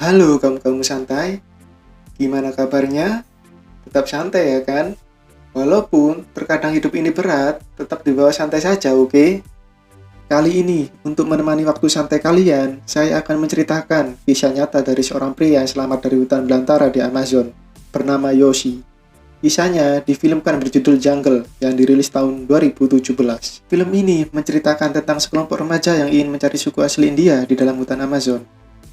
Halo kamu-kamu santai, gimana kabarnya? Tetap santai ya kan? Walaupun terkadang hidup ini berat, tetap dibawa santai saja, oke? Kali ini, untuk menemani waktu santai kalian, saya akan menceritakan kisah nyata dari seorang pria yang selamat dari hutan belantara di Amazon, bernama Yoshi. Kisahnya difilmkan berjudul Jungle yang dirilis tahun 2017. Film ini menceritakan tentang sekelompok remaja yang ingin mencari suku asli India di dalam hutan Amazon.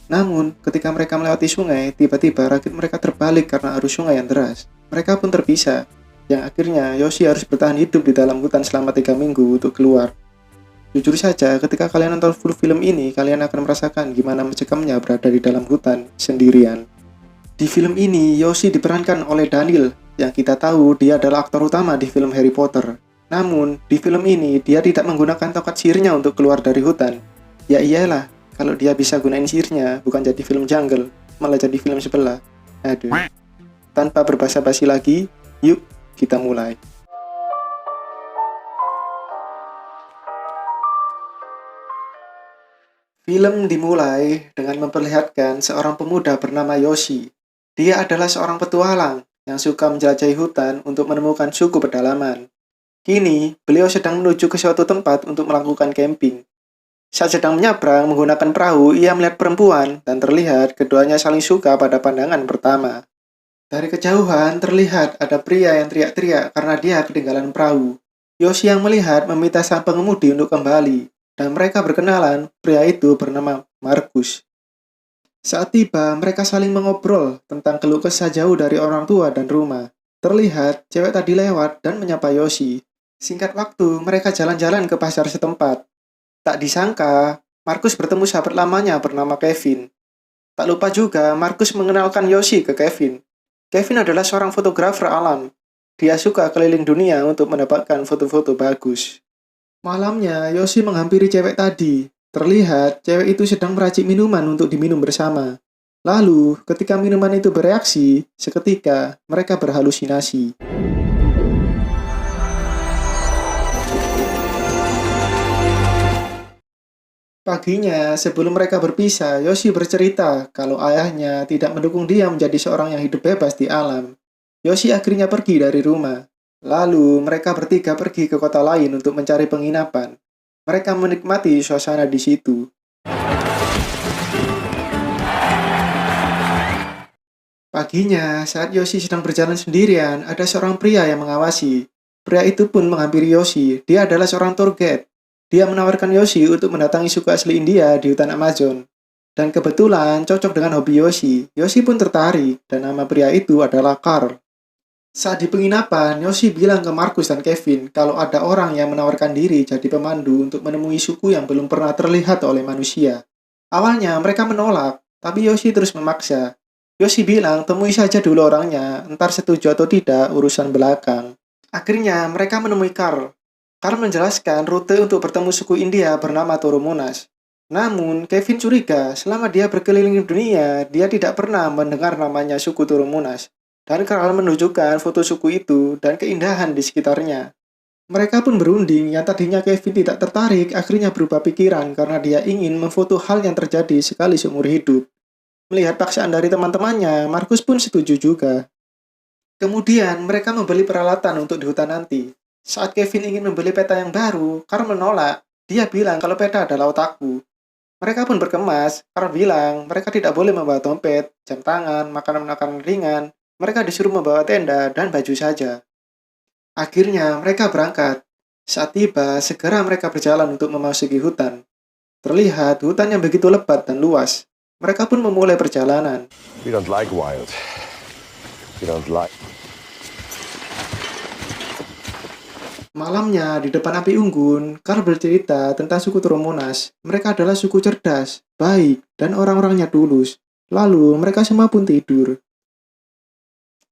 Namun, ketika mereka melewati sungai, tiba-tiba rakit mereka terbalik karena arus sungai yang deras. Mereka pun terpisah, yang akhirnya Yoshi harus bertahan hidup di dalam hutan selama 3 minggu untuk keluar. Jujur saja, ketika kalian nonton full film ini, kalian akan merasakan gimana mencekamnya berada di dalam hutan sendirian. Di film ini, Yoshi diperankan oleh Daniel, yang kita tahu dia adalah aktor utama di film Harry Potter. Namun, di film ini dia tidak menggunakan tongkat sihirnya untuk keluar dari hutan. Ya iyalah, kalau dia bisa gunain sihirnya, bukan jadi film Jungle, malah jadi film sebelah. Aduh. Tanpa berbasa-basi lagi, yuk kita mulai. Film dimulai dengan memperlihatkan seorang pemuda bernama Yoshi. Dia adalah seorang petualang yang suka menjelajahi hutan untuk menemukan suku pedalaman. Kini, beliau sedang menuju ke suatu tempat untuk melakukan camping. Saat sedang menyeberang menggunakan perahu, ia melihat perempuan dan terlihat keduanya saling suka pada pandangan pertama. Dari kejauhan terlihat ada pria yang teriak-teriak karena dia ketinggalan perahu. Yoshi yang melihat meminta sang pengemudi untuk kembali, dan mereka berkenalan. Pria itu bernama Markus. Saat tiba, mereka saling mengobrol tentang keluh kesah jauh dari orang tua dan rumah. Terlihat cewek tadi lewat dan menyapa Yoshi. Singkat waktu, mereka jalan-jalan ke pasar setempat. Tak disangka, Markus bertemu sahabat lamanya bernama Kevin. Tak lupa juga, Markus mengenalkan Yoshi ke Kevin. Kevin adalah seorang fotografer alam. Dia suka keliling dunia untuk mendapatkan foto-foto bagus. Malamnya, Yoshi menghampiri cewek tadi. Terlihat, cewek itu sedang meracik minuman untuk diminum bersama. Lalu, ketika minuman itu bereaksi, seketika mereka berhalusinasi. Paginya, sebelum mereka berpisah, Yoshi bercerita kalau ayahnya tidak mendukung dia menjadi seorang yang hidup bebas di alam. Yoshi akhirnya pergi dari rumah. Lalu, mereka bertiga pergi ke kota lain untuk mencari penginapan. Mereka menikmati suasana di situ. Paginya, saat Yoshi sedang berjalan sendirian, ada seorang pria yang mengawasi. Pria itu pun menghampiri Yoshi. Dia adalah seorang tour guide. Dia menawarkan Yoshi untuk mendatangi suku asli India di hutan Amazon. Dan kebetulan cocok dengan hobi Yoshi. Yoshi pun tertarik, dan nama pria itu adalah Carl. Saat di penginapan, Yoshi bilang ke Markus dan Kevin kalau ada orang yang menawarkan diri jadi pemandu untuk menemui suku yang belum pernah terlihat oleh manusia. Awalnya mereka menolak, tapi Yoshi terus memaksa. Yoshi bilang temui saja dulu orangnya, entar setuju atau tidak urusan belakang. Akhirnya mereka menemui Carl. Carl menjelaskan rute untuk bertemu suku India bernama Toromonas. Namun, Kevin curiga selama dia berkeliling dunia, dia tidak pernah mendengar namanya suku Toromonas. Dan Carl menunjukkan foto suku itu dan keindahan di sekitarnya. Mereka pun berunding yang tadinya Kevin tidak tertarik akhirnya berubah pikiran karena dia ingin memfoto hal yang terjadi sekali seumur hidup. Melihat paksaan dari teman-temannya, Markus pun setuju juga. Kemudian mereka membeli peralatan untuk di hutan nanti. Saat Kevin ingin membeli peta yang baru, Carl menolak. Dia bilang kalau peta adalah otakku. Mereka pun berkemas. Carl bilang mereka tidak boleh membawa dompet, jam tangan, makanan-makanan ringan. Mereka disuruh membawa tenda dan baju saja. Akhirnya mereka berangkat. Saat tiba, segera mereka berjalan untuk memasuki hutan. Terlihat hutan yang begitu lebat dan luas. Mereka pun memulai perjalanan. We don't like wild. We don't like. Malamnya, di depan api unggun, Carl bercerita tentang suku Toromonas. Mereka adalah suku cerdas, baik, dan orang-orangnya tulus. Lalu, mereka semua pun tidur.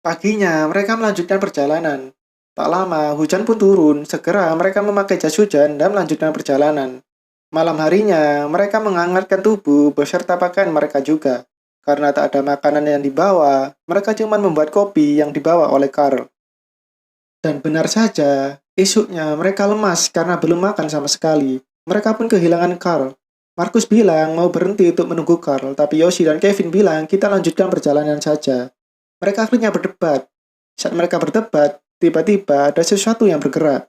Paginya, mereka melanjutkan perjalanan. Tak lama, hujan pun turun. Segera, mereka memakai jas hujan dan melanjutkan perjalanan. Malam harinya, mereka menghangatkan tubuh beserta pakaian mereka juga. Karena tak ada makanan yang dibawa, mereka cuma membuat kopi yang dibawa oleh Carl. Dan benar saja, esoknya mereka lemas karena belum makan sama sekali. Mereka pun kehilangan Carl. Markus bilang mau berhenti untuk menunggu Carl, tapi Yoshi dan Kevin bilang kita lanjutkan perjalanan saja. Mereka akhirnya berdebat. Saat mereka berdebat, tiba-tiba ada sesuatu yang bergerak.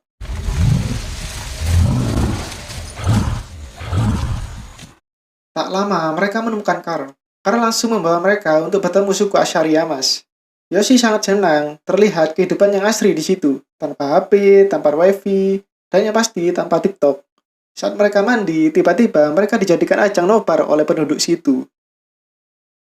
Tak lama, mereka menemukan Carl. Carl langsung membawa mereka untuk bertemu suku Ashariamas. Yoshi sangat senang, terlihat kehidupan yang asri di situ, tanpa HP, tanpa wifi, dan yang pasti tanpa TikTok. Saat mereka mandi, tiba-tiba mereka dijadikan ajang nobar oleh penduduk situ.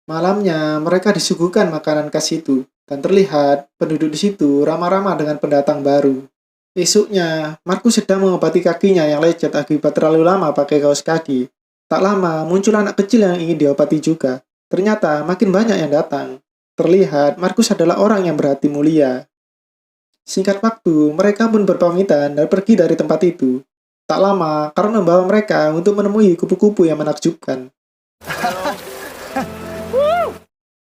Malamnya, mereka disuguhkan makanan khas situ, dan terlihat penduduk di situ ramah-ramah dengan pendatang baru. Esoknya, Markus sedang mengobati kakinya yang lecet akibat terlalu lama pakai kaos kaki. Tak lama, muncul anak kecil yang ingin diobati juga. Ternyata makin banyak yang datang. Terlihat Markus adalah orang yang berhati mulia. Singkat waktu, mereka pun berpamitan dan pergi dari tempat itu. Tak lama, karena membawa mereka untuk menemui kupu-kupu yang menakjubkan.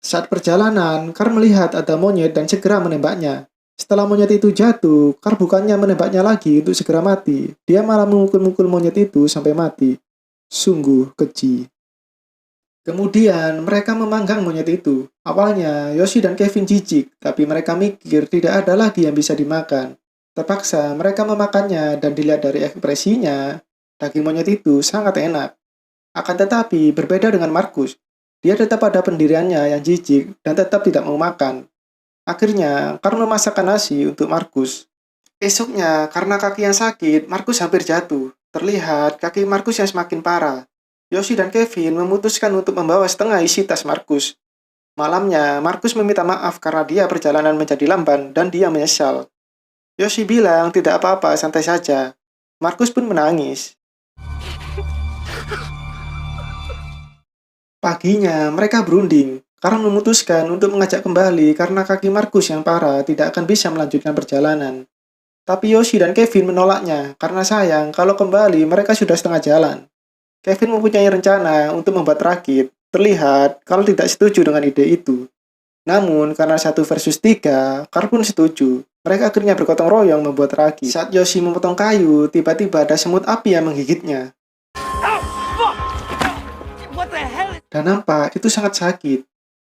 Saat perjalanan, Carl melihat ada monyet dan segera menembaknya. Setelah monyet itu jatuh, Carl bukannya menembaknya lagi untuk segera mati. Dia malah memukul-mukul monyet itu sampai mati. Sungguh keji. Kemudian, mereka memanggang monyet itu. Awalnya, Yoshi dan Kevin jijik, tapi mereka mikir tidak ada lagi yang bisa dimakan. Terpaksa, mereka memakannya dan dilihat dari ekspresinya, daging monyet itu sangat enak. Akan tetapi, berbeda dengan Markus. Dia tetap pada pendiriannya yang jijik dan tetap tidak mau makan. Akhirnya, Carl memasakkan nasi untuk Markus. Esoknya, karena kaki yang sakit, Markus hampir jatuh. Terlihat kaki Markus yang semakin parah. Yoshi dan Kevin memutuskan untuk membawa setengah isi tas Markus. Malamnya, Markus meminta maaf karena dia perjalanan menjadi lamban dan dia menyesal. Yoshi bilang tidak apa-apa, santai saja. Markus pun menangis. Paginya, mereka berunding. Karl memutuskan untuk mengajak kembali karena kaki Markus yang parah tidak akan bisa melanjutkan perjalanan. Tapi Yoshi dan Kevin menolaknya karena sayang kalau kembali mereka sudah setengah jalan. Kevin mempunyai rencana untuk membuat rakit. Terlihat kalau tidak setuju dengan ide itu. Namun karena 1 versus 3, Carl pun setuju. Mereka akhirnya bergotong royong membuat rakit. Saat Yoshi memotong kayu, tiba-tiba ada semut api yang menggigitnya. Dan nampak itu sangat sakit.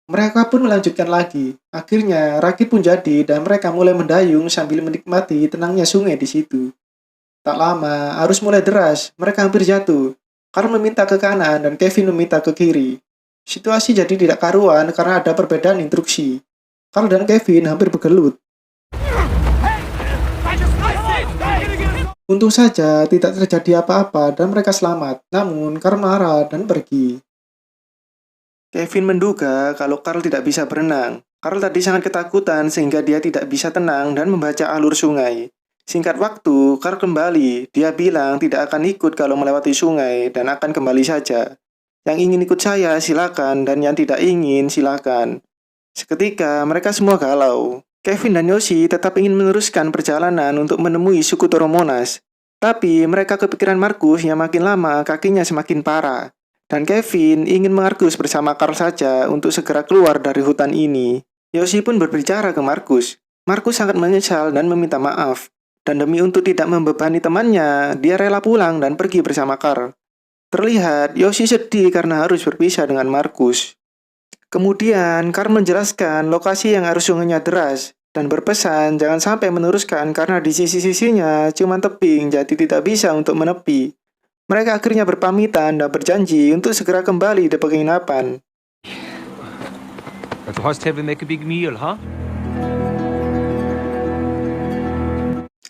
Mereka pun melanjutkan lagi. Akhirnya, rakit pun jadi dan mereka mulai mendayung sambil menikmati tenangnya sungai di situ. Tak lama, arus mulai deras. Mereka hampir jatuh. Carl meminta ke kanan dan Kevin meminta ke kiri. Situasi jadi tidak karuan karena ada perbedaan instruksi. Carl dan Kevin hampir bergelut. Untung saja tidak terjadi apa-apa dan mereka selamat. Namun, Carl marah dan pergi. Kevin menduga kalau Carl tidak bisa berenang. Carl tadi sangat ketakutan sehingga dia tidak bisa tenang dan membaca alur sungai. Singkat waktu, Carl kembali. Dia bilang tidak akan ikut kalau melewati sungai dan akan kembali saja. Yang ingin ikut saya silakan dan yang tidak ingin silakan. Seketika mereka semua galau. Kevin dan Yoshi tetap ingin meneruskan perjalanan untuk menemui suku Toromonas. Tapi mereka kepikiran Markus yang makin lama kakinya semakin parah. Dan Kevin ingin Markus bersama Carl saja untuk segera keluar dari hutan ini. Yoshi pun berbicara ke Markus. Markus sangat menyesal dan meminta maaf. Dan demi untuk tidak membebani temannya, dia rela pulang dan pergi bersama Carl. Terlihat Yoshi sedih karena harus berpisah dengan Markus. Kemudian Carl menjelaskan lokasi yang arus sungainya deras dan berpesan jangan sampai meneruskan karena di sisi-sisinya cuma tebing jadi tidak bisa untuk menepi. Mereka akhirnya berpamitan dan berjanji untuk segera kembali di penginapan. Du hast to make a big meal, huh?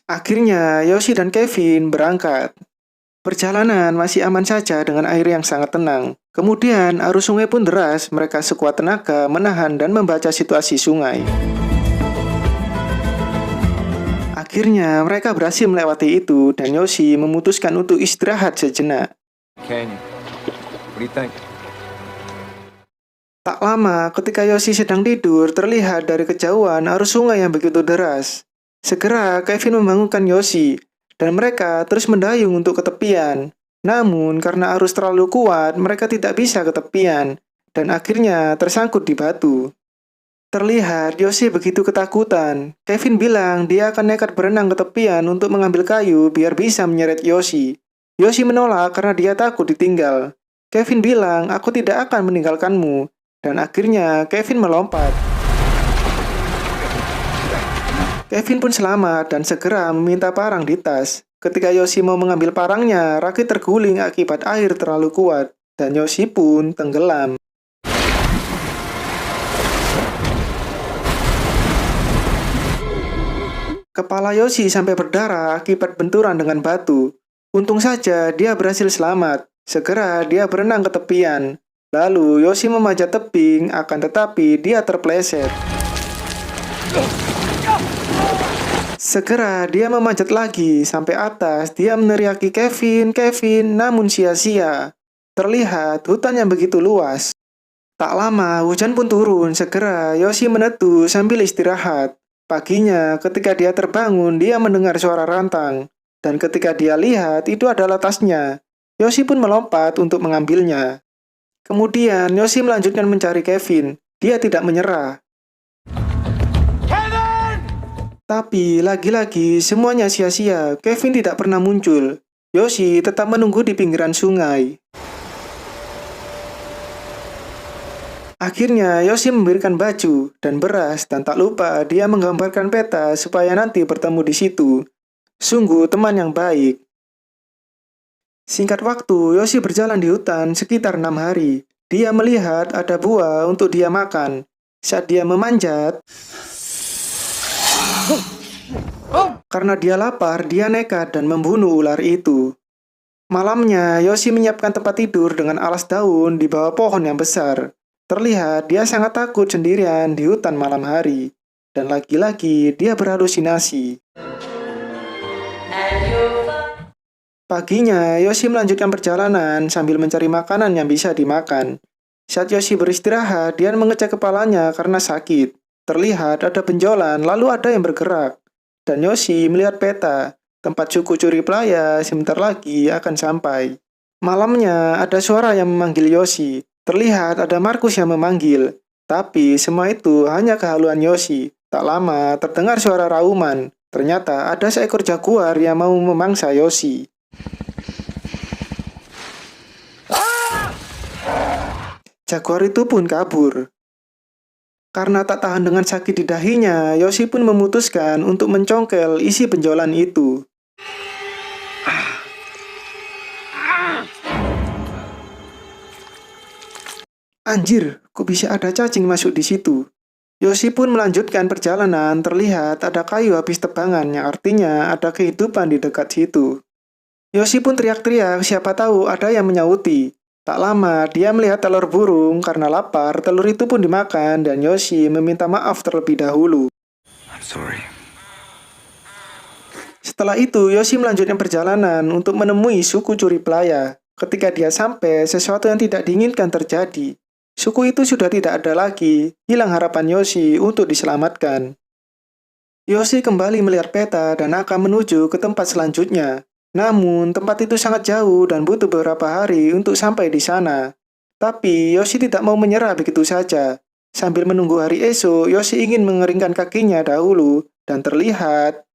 Akhirnya Yoshi dan Kevin berangkat. Perjalanan masih aman saja dengan air yang sangat tenang. Kemudian arus sungai pun deras, mereka sekuat tenaga menahan dan membaca situasi sungai. Akhirnya mereka berhasil melewati itu dan Yoshi memutuskan untuk istirahat sejenak. Canyon. What do you think? Tak lama ketika Yoshi sedang tidur, terlihat dari kejauhan arus sungai yang begitu deras. Segera Kevin membangunkan Yoshi dan mereka terus mendayung untuk ke tepian. Namun karena arus terlalu kuat, mereka tidak bisa ke tepian dan akhirnya tersangkut di batu. Terlihat Yoshi begitu ketakutan. Kevin bilang dia akan nekat berenang ke tepian untuk mengambil kayu biar bisa menyeret Yoshi. Yoshi menolak karena dia takut ditinggal. Kevin bilang, "Aku tidak akan meninggalkanmu." Dan akhirnya Kevin melompat. Kevin pun selamat dan segera meminta parang di tas. Ketika Yoshi mau mengambil parangnya, Raki terguling akibat air terlalu kuat, dan Yoshi pun tenggelam. Kepala Yoshi sampai berdarah akibat benturan dengan batu. Untung saja dia berhasil selamat. Segera dia berenang ke tepian. Lalu Yoshi memanjat tebing, akan tetapi dia terpleset. Segera dia memanjat lagi sampai atas. Dia meneriaki Kevin, Kevin, namun sia-sia. Terlihat hutan yang begitu luas. Tak lama hujan pun turun. Segera Yoshi meneduh sambil istirahat. Paginya, ketika dia terbangun, dia mendengar suara rantang. Dan ketika dia lihat, itu adalah tasnya. Yoshi pun melompat untuk mengambilnya. Kemudian, Yoshi melanjutkan mencari Kevin. Dia tidak menyerah. Kevin! Tapi, lagi-lagi, semuanya sia-sia. Kevin tidak pernah muncul. Yoshi tetap menunggu di pinggiran sungai. Akhirnya, Yoshi memberikan baju dan beras dan tak lupa dia menggambarkan peta supaya nanti bertemu di situ. Sungguh teman yang baik. Singkat waktu, Yoshi berjalan di hutan sekitar 6 hari. Dia melihat ada buah untuk dia makan. Saat dia memanjat, karena dia lapar, dia nekat dan membunuh ular itu. Malamnya, Yoshi menyiapkan tempat tidur dengan alas daun di bawah pohon yang besar. Terlihat dia sangat takut sendirian di hutan malam hari. Dan lagi-lagi dia berhalusinasi. Paginya, Yoshi melanjutkan perjalanan sambil mencari makanan yang bisa dimakan. Saat Yoshi beristirahat, dia mengecek kepalanya karena sakit. Terlihat ada benjolan, lalu ada yang bergerak. Dan Yoshi melihat peta. Tempat suku curi pelaya sebentar lagi akan sampai. Malamnya, ada suara yang memanggil Yoshi. Terlihat ada Markus yang memanggil, tapi semua itu hanya kehaluan Yoshi. Tak lama terdengar suara rauman. Ternyata ada seekor jaguar yang mau memangsa Yoshi. Jaguar itu pun kabur. Karena tak tahan dengan sakit di dahinya, Yoshi pun memutuskan untuk mencongkel isi benjolan itu. Anjir, kok bisa ada cacing masuk di situ? Yoshi pun melanjutkan perjalanan, terlihat ada kayu habis tebangan yang artinya ada kehidupan di dekat situ. Yoshi pun teriak-teriak, siapa tahu ada yang menyauti. Tak lama, dia melihat telur burung, karena lapar, telur itu pun dimakan dan Yoshi meminta maaf terlebih dahulu. I'm sorry. Setelah itu, Yoshi melanjutkan perjalanan untuk menemui suku curi pelaya. Ketika dia sampai, sesuatu yang tidak diinginkan terjadi. Suku itu sudah tidak ada lagi, hilang harapan Yoshi untuk diselamatkan. Yoshi kembali melihat peta dan akan menuju ke tempat selanjutnya. Namun, tempat itu sangat jauh dan butuh beberapa hari untuk sampai di sana. Tapi, Yoshi tidak mau menyerah begitu saja. Sambil menunggu hari esok, Yoshi ingin mengeringkan kakinya dahulu, dan terlihat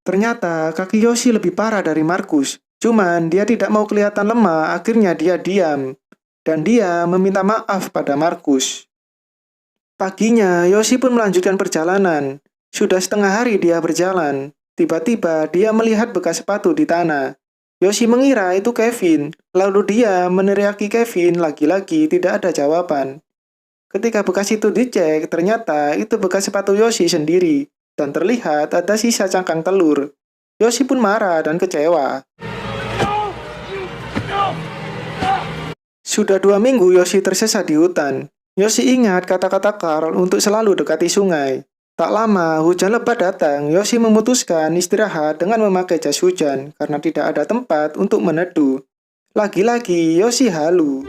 ternyata kaki Yoshi lebih parah dari Markus. Cuman dia tidak mau kelihatan lemah, akhirnya dia diam. Dan dia meminta maaf pada Markus. Paginya, Yoshi pun melanjutkan perjalanan. Sudah setengah hari dia berjalan. Tiba-tiba dia melihat bekas sepatu di tanah. Yoshi mengira itu Kevin. Lalu dia meneriaki Kevin, lagi-lagi tidak ada jawaban. Ketika bekas itu dicek, ternyata itu bekas sepatu Yoshi sendiri. Dan terlihat ada sisa cangkang telur. Yoshi pun marah dan kecewa. Sudah 2 minggu Yoshi tersesat di hutan. Yoshi ingat kata-kata Carl untuk selalu dekati sungai. Tak lama hujan lebat datang, Yoshi memutuskan istirahat dengan memakai jas hujan karena tidak ada tempat untuk meneduh. Lagi-lagi Yoshi halu.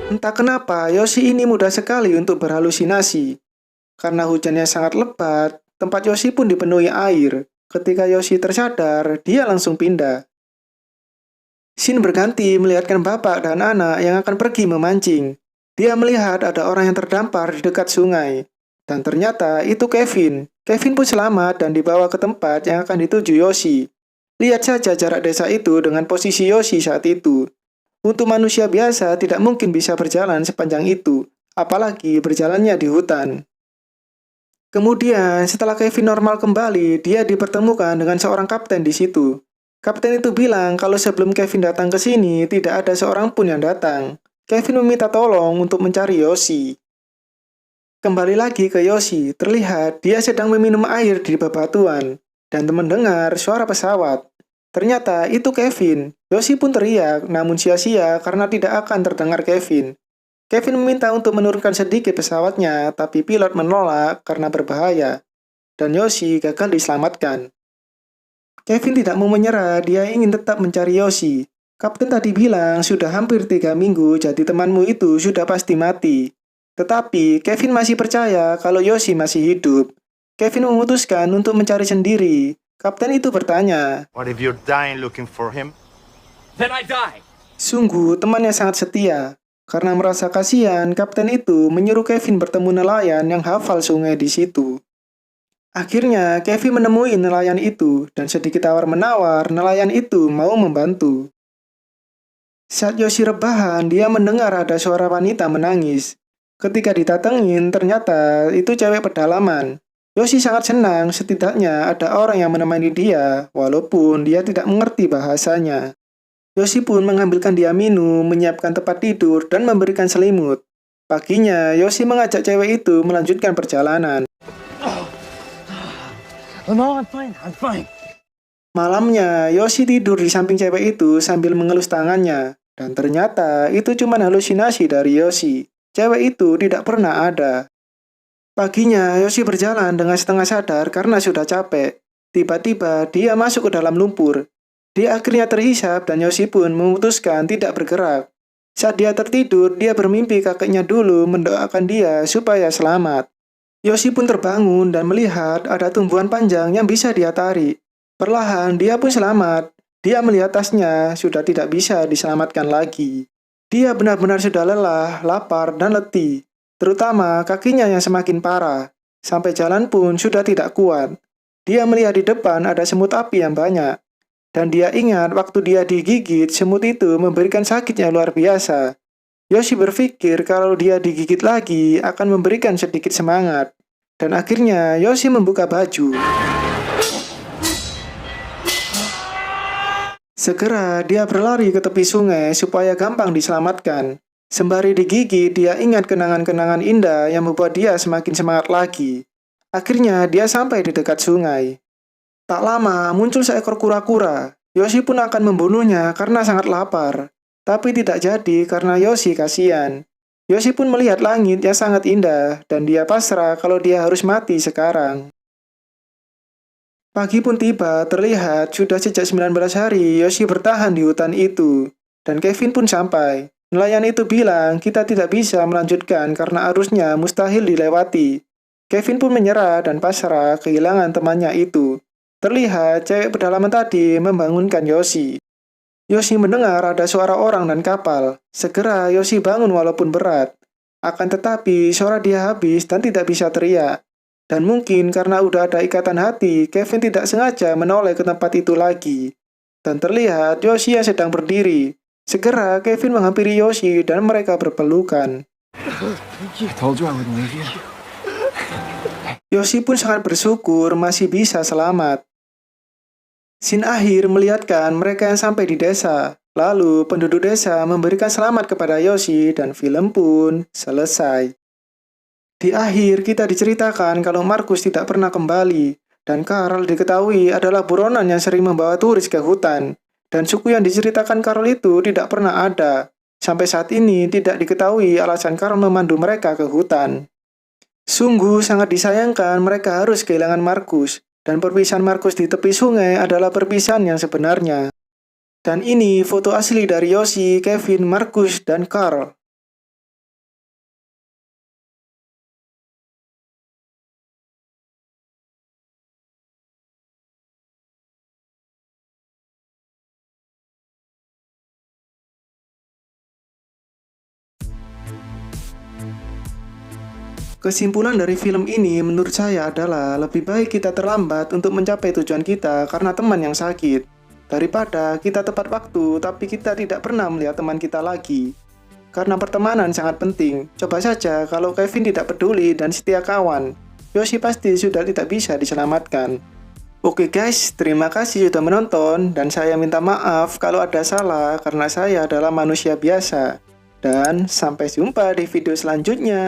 Entah kenapa Yoshi ini mudah sekali untuk berhalusinasi. Karena hujannya sangat lebat, tempat Yoshi pun dipenuhi air. Ketika Yoshi tersadar, dia langsung pindah. Scene berganti melihatkan bapak dan anak yang akan pergi memancing. Dia melihat ada orang yang terdampar di dekat sungai. Dan ternyata itu Kevin. Kevin pun selamat dan dibawa ke tempat yang akan dituju Yoshi. Lihat saja jarak desa itu dengan posisi Yoshi saat itu. Untuk manusia biasa tidak mungkin bisa berjalan sepanjang itu, apalagi berjalannya di hutan. Kemudian, setelah Kevin normal kembali, dia dipertemukan dengan seorang kapten di situ. Kapten itu bilang kalau sebelum Kevin datang ke sini, tidak ada seorang pun yang datang. Kevin meminta tolong untuk mencari Yoshi. Kembali lagi ke Yoshi, terlihat dia sedang meminum air di bebatuan, dan mendengar suara pesawat. Ternyata itu Kevin. Yoshi pun teriak, namun sia-sia karena tidak akan terdengar Kevin. Kevin meminta untuk menurunkan sedikit pesawatnya, tapi pilot menolak karena berbahaya, dan Yoshi gagal diselamatkan. Kevin tidak mau menyerah, dia ingin tetap mencari Yoshi. Kapten tadi bilang sudah hampir 3 minggu, jadi temanmu itu sudah pasti mati. Tetapi Kevin masih percaya kalau Yoshi masih hidup. Kevin memutuskan untuk mencari sendiri. Kapten itu bertanya, What if you're dying looking for him? Then I die! sungguh temannya sangat setia. Karena merasa kasihan, kapten itu menyuruh Kevin bertemu nelayan yang hafal sungai di situ. Akhirnya, Kevin menemui nelayan itu, dan sedikit tawar-menawar, nelayan itu mau membantu. Saat Yoshi rebahan, dia mendengar ada suara wanita menangis. Ketika ditatengin, ternyata itu cewek pedalaman. Yoshi sangat senang, setidaknya ada orang yang menemani dia, walaupun dia tidak mengerti bahasanya. Yoshi pun mengambilkan dia minum, menyiapkan tempat tidur, dan memberikan selimut. Paginya, Yoshi mengajak cewek itu melanjutkan perjalanan. Oh no, I'm fine. Malamnya, Yoshi tidur di samping cewek itu sambil mengelus tangannya. Dan ternyata itu cuma halusinasi dari Yoshi. Cewek itu tidak pernah ada. Paginya, Yoshi berjalan dengan setengah sadar karena sudah capek. Tiba-tiba, dia masuk ke dalam lumpur. Dia akhirnya terhisap dan Yoshi pun memutuskan tidak bergerak. Saat dia tertidur, dia bermimpi kakeknya dulu mendoakan dia supaya selamat. Yoshi pun terbangun dan melihat ada tumbuhan panjang yang bisa dia tarik. Perlahan, dia pun selamat. Dia melihat tasnya sudah tidak bisa diselamatkan lagi. Dia benar-benar sudah lelah, lapar, dan letih. Terutama kakinya yang semakin parah. Sampai jalan pun sudah tidak kuat. Dia melihat di depan ada semut api yang banyak. Dan dia ingat waktu dia digigit, semut itu memberikan sakit yang luar biasa. Yoshi berpikir kalau dia digigit lagi akan memberikan sedikit semangat. Dan akhirnya Yoshi membuka baju. Segera dia berlari ke tepi sungai supaya gampang diselamatkan. Sembari digigit, dia ingat kenangan-kenangan indah yang membuat dia semakin semangat lagi. Akhirnya dia sampai di dekat sungai. Tak lama muncul seekor kura-kura. Yoshi pun akan membunuhnya karena sangat lapar. Tapi tidak jadi karena Yoshi kasihan. Yoshi pun melihat langit yang sangat indah dan dia pasrah kalau dia harus mati sekarang. Pagi pun tiba, terlihat sudah sejak 19 hari Yoshi bertahan di hutan itu. Dan Kevin pun sampai. Nelayan itu bilang kita tidak bisa melanjutkan karena arusnya mustahil dilewati. Kevin pun menyerah dan pasrah kehilangan temannya itu. Terlihat cewek pedalaman tadi membangunkan Yoshi. Yoshi mendengar ada suara orang dan kapal. Segera Yoshi bangun walaupun berat. Akan tetapi suara dia habis dan tidak bisa teriak. Dan mungkin karena udah ada ikatan hati, Kevin tidak sengaja menoleh ke tempat itu lagi. Dan terlihat Yoshi yang sedang berdiri. Segera Kevin menghampiri Yoshi dan mereka berpelukan. I told you I wouldn't leave you. Yoshi pun sangat bersyukur masih bisa selamat. Scene akhir melihatkan mereka yang sampai di desa. Lalu penduduk desa memberikan selamat kepada Yoshi dan film pun selesai. Di akhir kita diceritakan kalau Markus tidak pernah kembali dan Carl diketahui adalah buronan yang sering membawa turis ke hutan. Dan suku yang diceritakan Carl itu tidak pernah ada. Sampai saat ini tidak diketahui alasan Carl memandu mereka ke hutan. Sungguh sangat disayangkan mereka harus kehilangan Markus. Dan perpisahan Markus di tepi sungai adalah perpisahan yang sebenarnya. Dan ini foto asli dari Yoshi, Kevin, Markus, dan Carl. Kesimpulan dari film ini menurut saya adalah lebih baik kita terlambat untuk mencapai tujuan kita karena teman yang sakit, daripada kita tepat waktu tapi kita tidak pernah melihat teman kita lagi. Karena pertemanan sangat penting. Coba saja kalau Kevin tidak peduli dan setia kawan, Yoshi pasti sudah tidak bisa diselamatkan. Oke guys, terima kasih sudah menonton dan saya minta maaf kalau ada salah karena saya adalah manusia biasa. Dan sampai jumpa di video selanjutnya.